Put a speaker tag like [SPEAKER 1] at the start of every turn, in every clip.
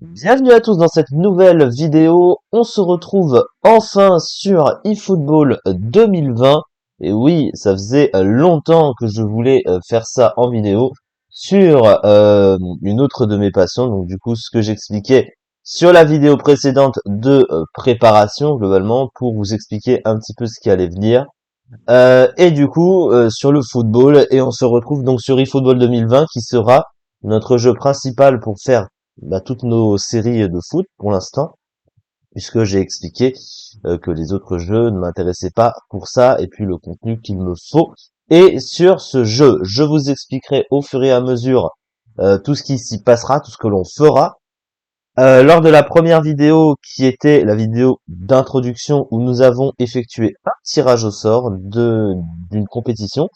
[SPEAKER 1] Bienvenue à tous dans cette nouvelle vidéo. On se retrouve enfin sur eFootball 2020. Et oui, ça faisait longtemps que je voulais faire ça en vidéo sur une autre de mes passions. Donc du coup, ce que j'expliquais sur la vidéo précédente de préparation globalement pour vous expliquer un petit peu ce qui allait venir. Et du coup, sur le football, et on se retrouve donc sur eFootball 2020 qui sera notre jeu principal pour faire toutes nos séries de foot pour l'instant, puisque j'ai expliqué que les autres jeux ne m'intéressaient pas pour ça, et puis le contenu qu'il me faut. Et sur ce jeu, je vous expliquerai au fur et à mesure tout ce qui s'y passera, tout ce que l'on fera. Lors de la première vidéo qui était la vidéo d'introduction où nous avons effectué un tirage au sort d'une compétition,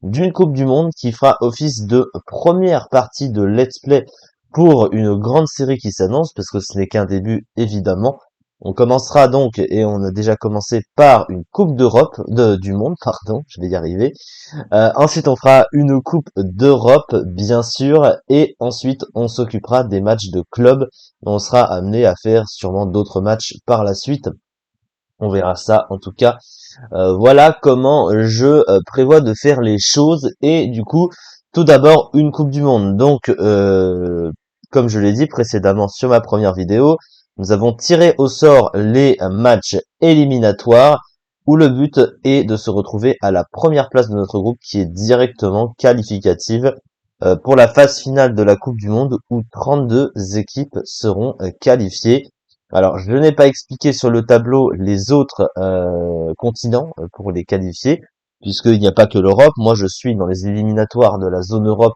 [SPEAKER 1] d'une Coupe du Monde qui fera office de première partie de Let's Play pour une grande série qui s'annonce parce que ce n'est qu'un début évidemment. On commencera donc, et on a déjà commencé par une Coupe du Monde, pardon, je vais y arriver. Ensuite, on fera une Coupe d'Europe, bien sûr, et ensuite, on s'occupera des matchs de club. On sera amené à faire sûrement d'autres matchs par la suite. On verra ça, en tout cas. Voilà comment je prévois de faire les choses. Et du coup, tout d'abord, une Coupe du Monde. Donc, comme je l'ai dit précédemment sur ma première vidéo, nous avons tiré au sort les matchs éliminatoires où le but est de se retrouver à la première place de notre groupe qui est directement qualificative pour la phase finale de la Coupe du Monde où 32 équipes seront qualifiées. Alors, je n'ai pas expliqué sur le tableau les autres continents pour les qualifier, puisqu'il n'y a pas que l'Europe. Moi, je suis dans les éliminatoires de la zone Europe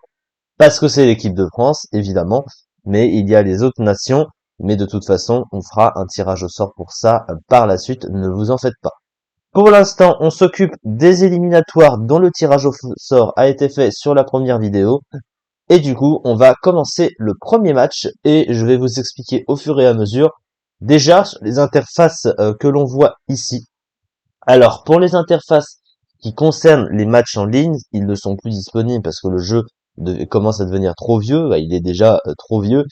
[SPEAKER 1] parce que c'est l'équipe de France, évidemment, mais il y a les autres nations. Mais de toute façon, on fera un tirage au sort pour ça par la suite, ne vous en faites pas. Pour l'instant, on s'occupe des éliminatoires dont le tirage au sort a été fait sur la première vidéo. Et du coup, on va commencer le premier match et je vais vous expliquer au fur et à mesure. Déjà, les interfaces que l'on voit ici. Alors, pour les interfaces qui concernent les matchs en ligne, ils ne sont plus disponibles parce que le jeu commence à devenir trop vieux. Bah, il est déjà trop vieux.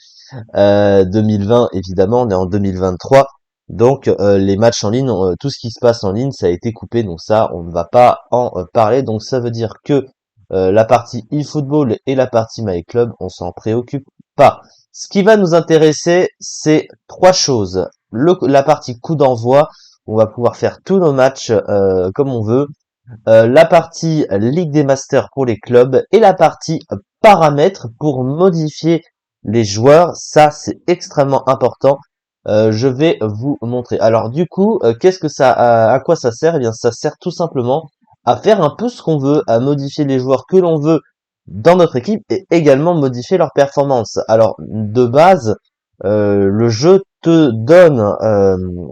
[SPEAKER 1] 2020, évidemment, on est en 2023. Donc, les matchs en ligne, tout ce qui se passe en ligne, ça a été coupé. Donc ça, on ne va pas en parler. Donc ça veut dire que la partie eFootball et la partie MyClub, on s'en préoccupe pas. Ce qui va nous intéresser, c'est trois choses. La partie coup d'envoi, on va pouvoir faire tous nos matchs comme on veut. La partie Ligue des Masters pour les clubs et la partie paramètres pour modifier les joueurs. Ça, c'est extrêmement important. Je vais vous montrer. Alors du coup, qu'est-ce que ça, à quoi ça sert? Eh bien, ça sert tout simplement à faire un peu ce qu'on veut, à modifier les joueurs que l'on veut dans notre équipe et également modifier leur performance. Alors de base, le jeu te donne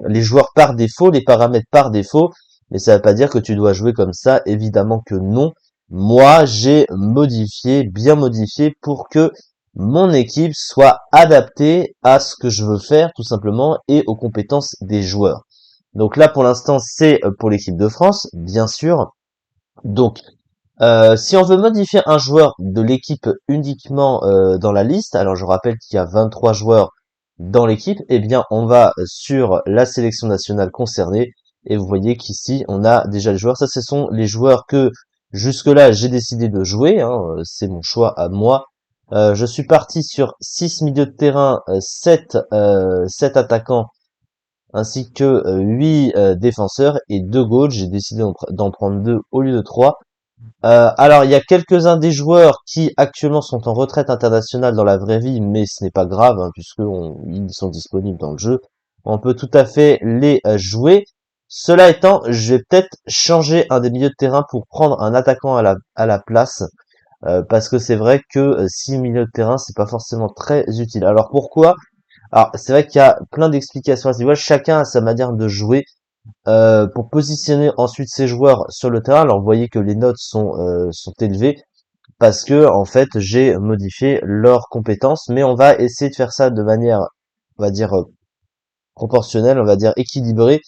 [SPEAKER 1] les joueurs par défaut, les paramètres par défaut, mais ça ne veut pas dire que tu dois jouer comme ça, évidemment que non. Moi, j'ai modifié, bien modifié pour que mon équipe soit adaptée à ce que je veux faire, tout simplement, et aux compétences des joueurs. Donc là, pour l'instant, c'est pour l'équipe de France, bien sûr. Donc, si on veut modifier un joueur de l'équipe uniquement dans la liste, alors je rappelle qu'il y a 23 joueurs dans l'équipe, eh bien on va sur la sélection nationale concernée et vous voyez qu'ici on a déjà les joueurs. Ça, ce sont les joueurs que jusque-là j'ai décidé de jouer, hein, c'est mon choix à moi. Je suis parti sur 6 milieux de terrain, 7 attaquants ainsi que 8 défenseurs et 2 goals. J'ai décidé d'en prendre 2 au lieu de 3. Alors, il y a quelques-uns des joueurs qui actuellement sont en retraite internationale dans la vraie vie, mais ce n'est pas grave, hein, ils sont disponibles dans le jeu. On peut tout à fait les jouer. Cela étant, je vais peut-être changer un des milieux de terrain pour prendre un attaquant à la place, parce que c'est vrai que si milieu de terrain, c'est pas forcément très utile. Alors pourquoi? Alors, c'est vrai qu'il y a plein d'explications à ce niveau. Chacun a sa manière de jouer. Pour positionner ensuite ces joueurs sur le terrain. Alors vous voyez que les notes sont élevées parce que en fait j'ai modifié leurs compétences, mais on va essayer de faire ça de manière, on va dire proportionnelle, on va dire équilibrée.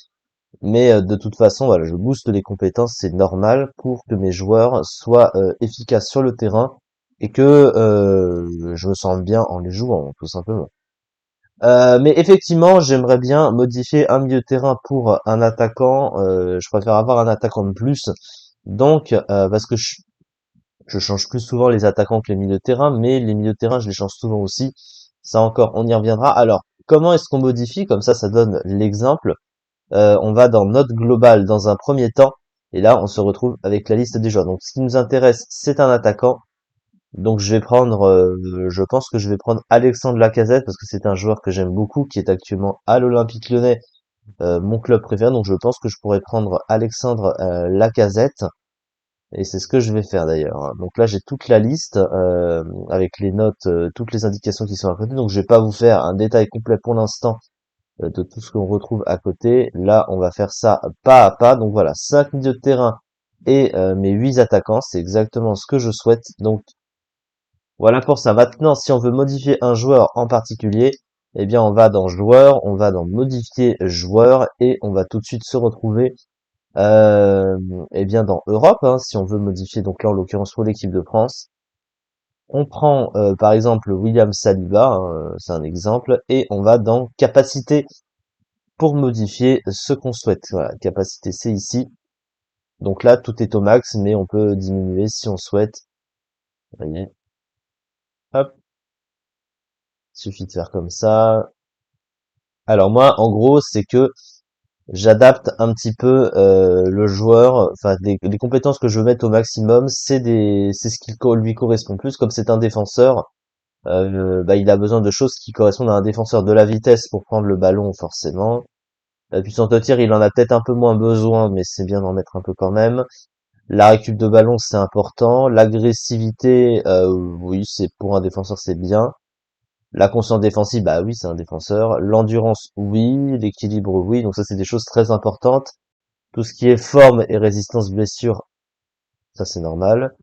[SPEAKER 1] Mais de toute façon, voilà, je booste les compétences, c'est normal pour que mes joueurs soient efficaces sur le terrain et que je me sente bien en les jouant, tout simplement. Mais effectivement, j'aimerais bien modifier un milieu de terrain pour un attaquant. Je préfère avoir un attaquant de plus. Donc, parce que je change plus souvent les attaquants que les milieux de terrain, mais les milieux de terrain, je les change souvent aussi. Ça encore, on y reviendra. Alors, comment est-ce qu'on modifie? Comme ça donne l'exemple. On va dans Note globale dans un premier temps, et là, on se retrouve avec la liste des joueurs. Donc, ce qui nous intéresse, c'est un attaquant. Donc, je pense que je vais prendre Alexandre Lacazette parce que c'est un joueur que j'aime beaucoup, qui est actuellement à l'Olympique Lyonnais, mon club préféré. Donc, je pense que je pourrais prendre Alexandre Lacazette. Et c'est ce que je vais faire d'ailleurs, hein. Donc là, j'ai toute la liste avec les notes, toutes les indications qui sont à côté. Donc je vais pas vous faire un détail complet pour l'instant de tout ce qu'on retrouve à côté. Là, on va faire ça pas à pas. Donc voilà, 5 milieux de terrain et mes 8 attaquants, c'est exactement ce que je souhaite. Donc voilà pour ça. Maintenant, si on veut modifier un joueur en particulier, eh bien on va dans joueur, on va dans modifier joueur et on va tout de suite se retrouver euh, eh bien dans Europe, hein, si on veut modifier, donc là en l'occurrence pour l'équipe de France, on prend par exemple William Saliba, hein, c'est un exemple, et on va dans capacité pour modifier ce qu'on souhaite. Voilà, capacité c'est ici. Donc là tout est au max, mais on peut diminuer si on souhaite. Vous voyez, hop, suffit de faire comme ça. Alors moi, en gros, c'est que j'adapte un petit peu le joueur, enfin les compétences que je veux mettre au maximum, c'est ce qui lui correspond plus. Comme c'est un défenseur, bah, il a besoin de choses qui correspondent à un défenseur. De la vitesse pour prendre le ballon, forcément. La puissance de tir, il en a peut-être un peu moins besoin, mais c'est bien d'en mettre un peu quand même. La récup de ballon, c'est important. L'agressivité, oui, c'est pour un défenseur, c'est bien. La conscience défensive, bah oui, c'est un défenseur. L'endurance, oui. L'équilibre, oui. Donc ça, c'est des choses très importantes. Tout ce qui est forme et résistance blessure, ça c'est normal.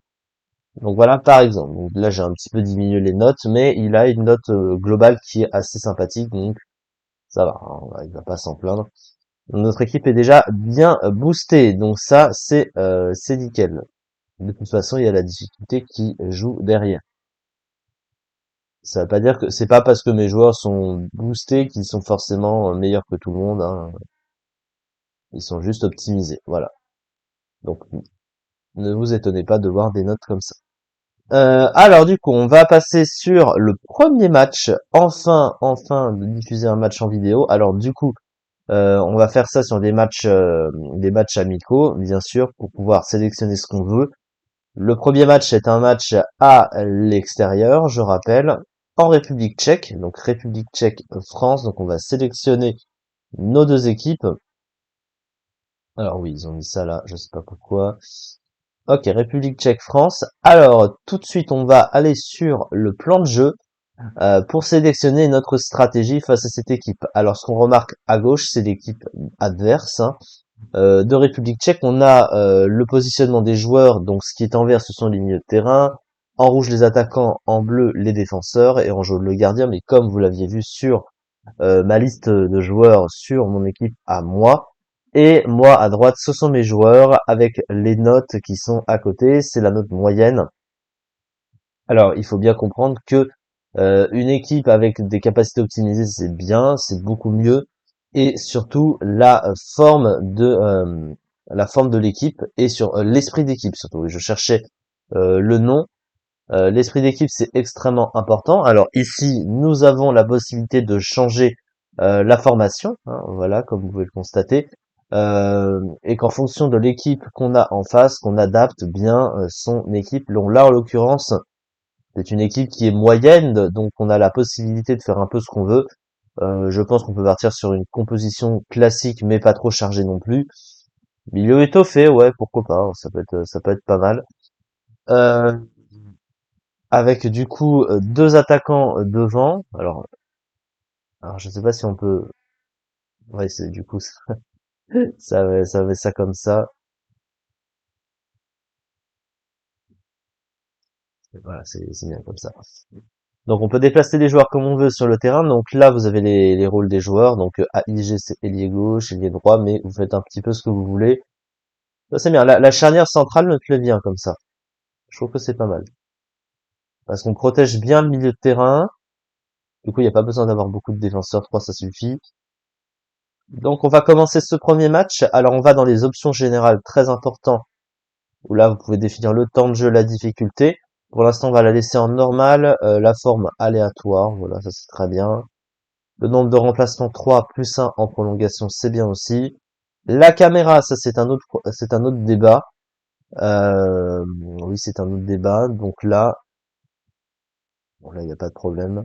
[SPEAKER 1] Donc voilà, par exemple. Donc là, j'ai un petit peu diminué les notes, mais il a une note globale qui est assez sympathique, donc ça va, hein, il va pas s'en plaindre. Notre équipe est déjà bien boostée, donc ça, c'est nickel. De toute façon, il y a la difficulté qui joue derrière. Ça veut pas dire que c'est pas parce que mes joueurs sont boostés qu'ils sont forcément meilleurs que tout le monde, hein. Ils sont juste optimisés, voilà. Donc ne vous étonnez pas de voir des notes comme ça. Alors du coup, on va passer sur le premier match. Enfin, de diffuser un match en vidéo. Alors du coup, on va faire ça sur des matchs amicaux, bien sûr, pour pouvoir sélectionner ce qu'on veut. Le premier match est un match à l'extérieur, je rappelle, en République tchèque. Donc République tchèque, France. Donc on va sélectionner nos deux équipes. Alors oui, ils ont mis ça là, je sais pas pourquoi. Ok, République tchèque, France. Alors tout de suite, on va aller sur le plan de jeu. Pour sélectionner notre stratégie face à cette équipe. Alors, ce qu'on remarque à gauche, c'est l'équipe adverse, hein. De République tchèque, on a le positionnement des joueurs. Donc, ce qui est en vert, ce sont les milieux de terrain. En rouge, les attaquants. En bleu, les défenseurs. Et en jaune, le gardien. Mais comme vous l'aviez vu sur ma liste de joueurs sur mon équipe à moi. Et moi, à droite, ce sont mes joueurs avec les notes qui sont à côté. C'est la note moyenne. Alors, il faut bien comprendre que une équipe avec des capacités optimisées, c'est bien, c'est beaucoup mieux, et surtout la forme de l'équipe et sur l'esprit d'équipe surtout. Oui, je cherchais le nom. L'esprit d'équipe, c'est extrêmement important. Alors ici, nous avons la possibilité de changer la formation, hein, voilà, comme vous pouvez le constater, et qu'en fonction de l'équipe qu'on a en face, qu'on adapte bien son équipe. Là, en l'occurrence, c'est une équipe qui est moyenne, donc on a la possibilité de faire un peu ce qu'on veut. Je pense qu'on peut partir sur une composition classique, mais pas trop chargée non plus. Milieu étoffé, ouais, pourquoi pas, hein, ça peut être pas mal. Euh, Avec du coup deux attaquants devant. Alors je sais pas si on peut. Ouais, c'est du coup ça va ça comme ça. Voilà, c'est bien comme ça. Donc on peut déplacer les joueurs comme on veut sur le terrain. Donc là, vous avez les rôles des joueurs. Donc AIG, c'est ailier gauche, ailier droit, mais vous faites un petit peu ce que vous voulez. Ça, c'est bien. La charnière centrale me plaît bien comme ça. Je trouve que c'est pas mal. Parce qu'on protège bien le milieu de terrain. Du coup, il n'y a pas besoin d'avoir beaucoup de défenseurs, 3 ça suffit. Donc on va commencer ce premier match. Alors on va dans les options générales, très important, où là vous pouvez définir le temps de jeu, la difficulté. Pour l'instant, on va la laisser en normal, la forme aléatoire, voilà, ça c'est très bien. Le nombre de remplacements 3 plus 1 en prolongation, c'est bien aussi. La caméra, ça c'est un autre débat. Oui, c'est un autre débat. Donc là, bon là, il n'y a pas de problème.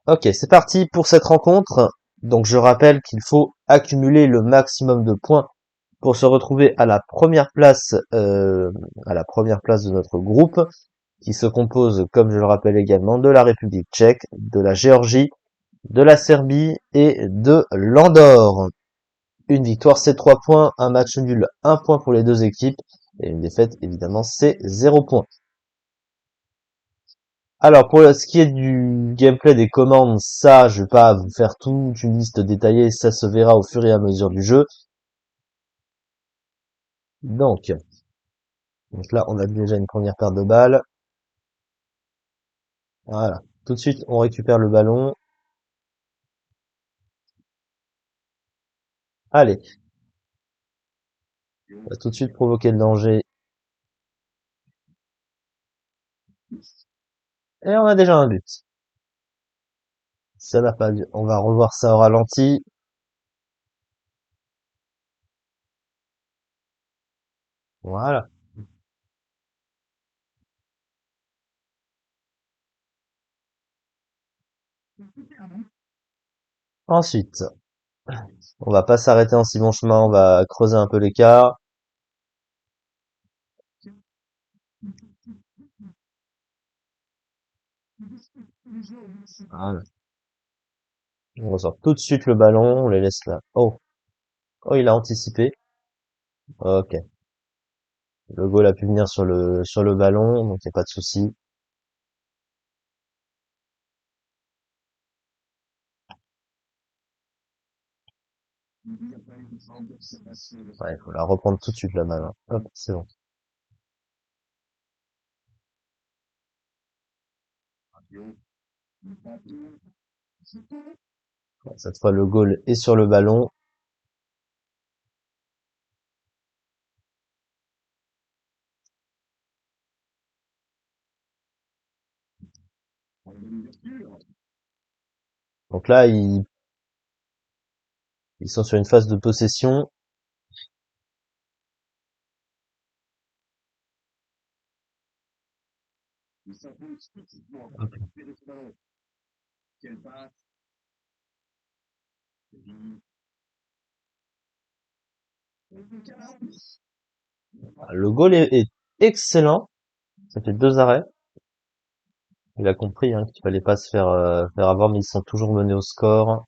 [SPEAKER 1] Ok, c'est parti pour cette rencontre. Donc je rappelle qu'il faut accumuler le maximum de points pour se retrouver à la première place de notre groupe, qui se compose, comme je le rappelle également, de la République tchèque, de la Géorgie, de la Serbie et de l'Andorre. Une victoire, c'est 3 points. Un match nul, 1 point pour les deux équipes. Et une défaite, évidemment, c'est 0 point. Alors, pour ce qui est du gameplay des commandes, ça, je vais pas vous faire toute une liste détaillée. Ça se verra au fur et à mesure du jeu. Donc là, on a déjà une première paire de balles. Voilà. Tout de suite, on récupère le ballon. Allez, on va tout de suite provoquer le danger. Et on a déjà un but. Ça n'a pas dû. On va revoir ça au ralenti. Voilà. Ensuite, on va pas s'arrêter en si bon chemin. On va creuser un peu l'écart. Voilà. On ressort tout de suite le ballon. On les laisse là. Oh. Oh, il a anticipé. Ok. Le goal a pu venir sur le ballon. Donc, il n'y a pas de souci. Ouais, il faut la reprendre tout de suite la balle, hein. Hop, c'est bon. Cette fois, le goal est sur le ballon. Donc là, ils sont sur une phase de possession. Le goal est excellent. Ça fait 2 arrêts. Il a compris, hein, qu'il fallait pas se faire avoir, mais ils sont toujours menés au score.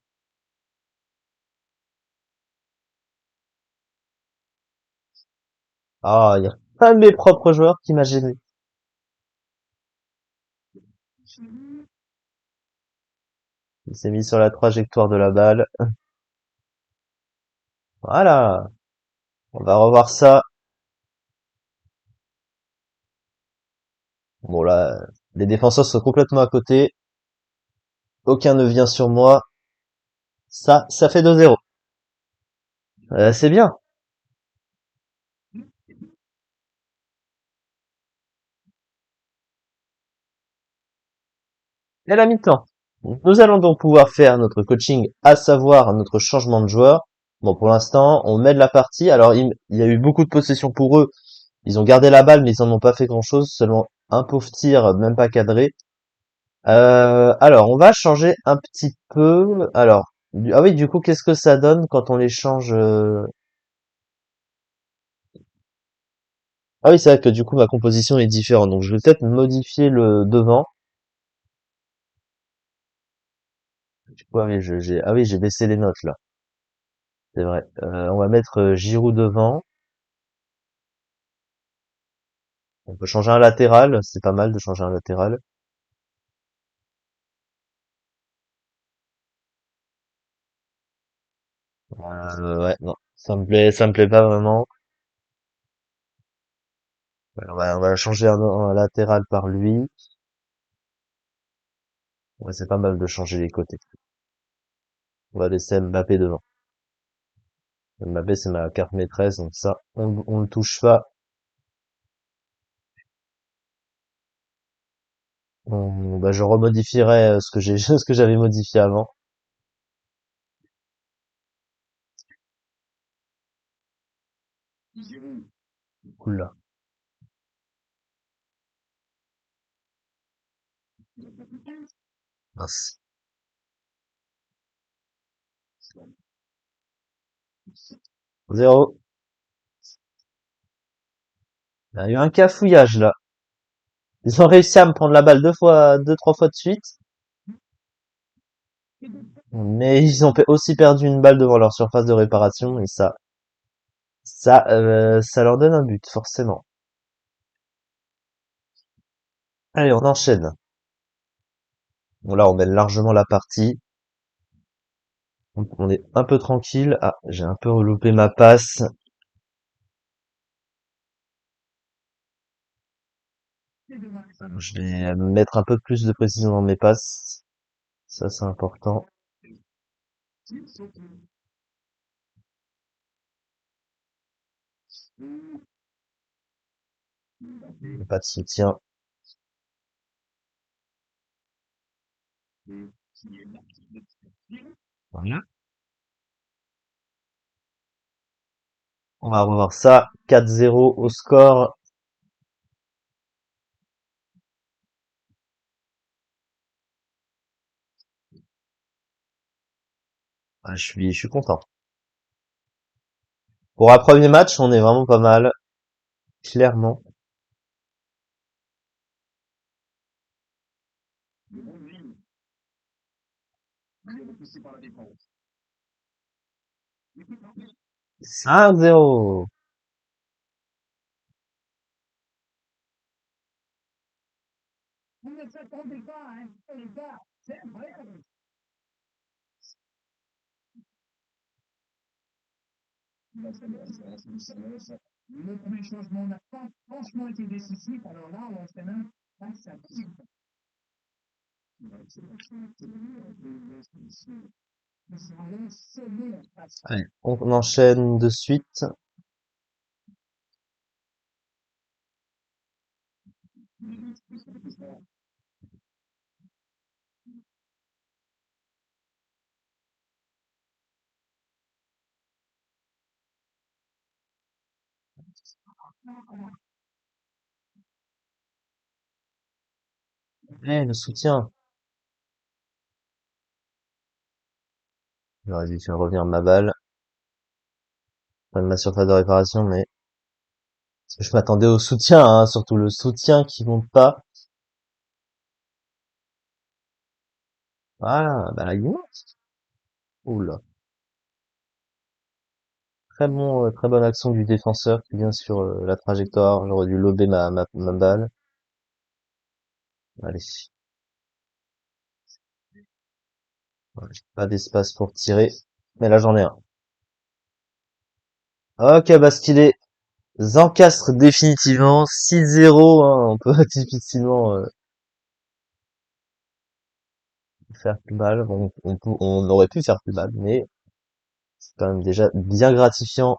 [SPEAKER 1] Ah, il y a un de mes propres joueurs qui m'a gêné. Il s'est mis sur la trajectoire de la balle. Voilà. On va revoir ça. Bon là, les défenseurs sont complètement à côté. Aucun ne vient sur moi. Ça fait 2-0. C'est bien. Et à la mi-temps. Nous allons donc pouvoir faire notre coaching, à savoir notre changement de joueur. Bon, pour l'instant, on mène la partie. Alors, il y a eu beaucoup de possession pour eux. Ils ont gardé la balle, mais ils en ont pas fait grand-chose. Seulement un pauvre tir, même pas cadré. Alors, on va changer un petit peu. Alors, ah oui, du coup, qu'est-ce que ça donne quand on les change Ah oui, c'est vrai que du coup, ma composition est différente. Donc, je vais peut-être modifier le devant. Du coup, ah oui, j'ai baissé les notes là. C'est vrai. On va mettre Giroud devant. On peut changer un latéral. C'est pas mal de changer un latéral. Ouais, non, ça me plaît pas vraiment. Ouais, on va changer un latéral par lui. Ouais, c'est pas mal de changer les côtés. On va laisser Mbappé devant. Mbappé, c'est ma carte maîtresse, donc ça, on le touche pas. Bah, je remodifierai ce que j'ai, ce que j'avais modifié avant. Oula, mince. 0. Il y a eu un cafouillage, là. Ils ont réussi à me prendre la balle deux, trois fois de suite. Mais ils ont aussi perdu une balle devant leur surface de réparation, et ça leur donne un but, forcément. Allez, on enchaîne. Bon, là, on mène largement la partie. On est un peu tranquille. Ah, j'ai un peu reloupé ma passe. Je vais mettre un peu plus de précision dans mes passes. Ça, c'est important. Pas de soutien. Voilà. On va revoir ça. 4-0 au score. Ah, je suis content. Pour un premier match, on est vraiment pas mal. Clairement. 5-0. Allez, on enchaîne de suite. Le soutien. J'aurais dû faire revenir ma balle. Pas de ma surface de réparation, mais parce que je m'attendais au soutien, hein, surtout le soutien qui monte pas. Voilà, bah là, il monte. Oula. Très bonne action du défenseur qui vient sur la trajectoire. J'aurais dû lober ma balle. Allez. Voilà, j'ai pas d'espace pour tirer. Mais là, j'en ai un. Ok, Bastille encastre définitivement 6-0, hein. On peut difficilement faire plus mal. Bon, on aurait pu faire plus mal, mais c'est quand même déjà bien gratifiant.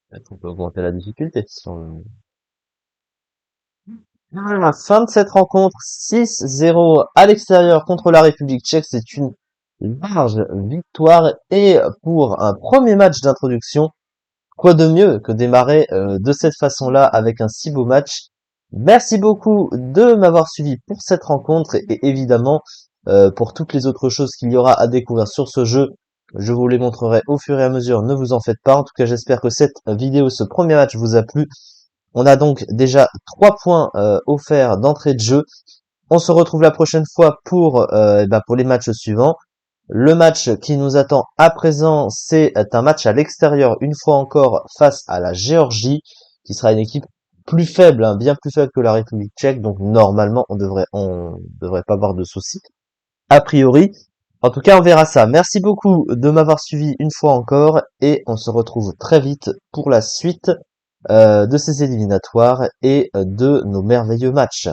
[SPEAKER 1] Peut-être qu'on peut augmenter la difficulté. Voilà, fin de cette rencontre, 6-0 à l'extérieur contre la République tchèque. C'est une large victoire et pour un premier match d'introduction, quoi de mieux que démarrer de cette façon-là avec un si beau match. Merci beaucoup de m'avoir suivi pour cette rencontre et évidemment pour toutes les autres choses qu'il y aura à découvrir sur ce jeu. Je vous les montrerai au fur et à mesure, ne vous en faites pas. En tout cas, j'espère que cette vidéo, ce premier match vous a plu. On a donc déjà 3 points offerts d'entrée de jeu. On se retrouve la prochaine fois pour les matchs suivants. Le match qui nous attend à présent, c'est un match à l'extérieur, une fois encore, face à la Géorgie, qui sera une équipe plus faible, hein, bien plus faible que la République tchèque. Donc normalement, on devrait pas avoir de soucis. A priori, En tout cas, on verra ça. Merci beaucoup de m'avoir suivi une fois encore et on se retrouve très vite pour la suite de ces éliminatoires et de nos merveilleux matchs.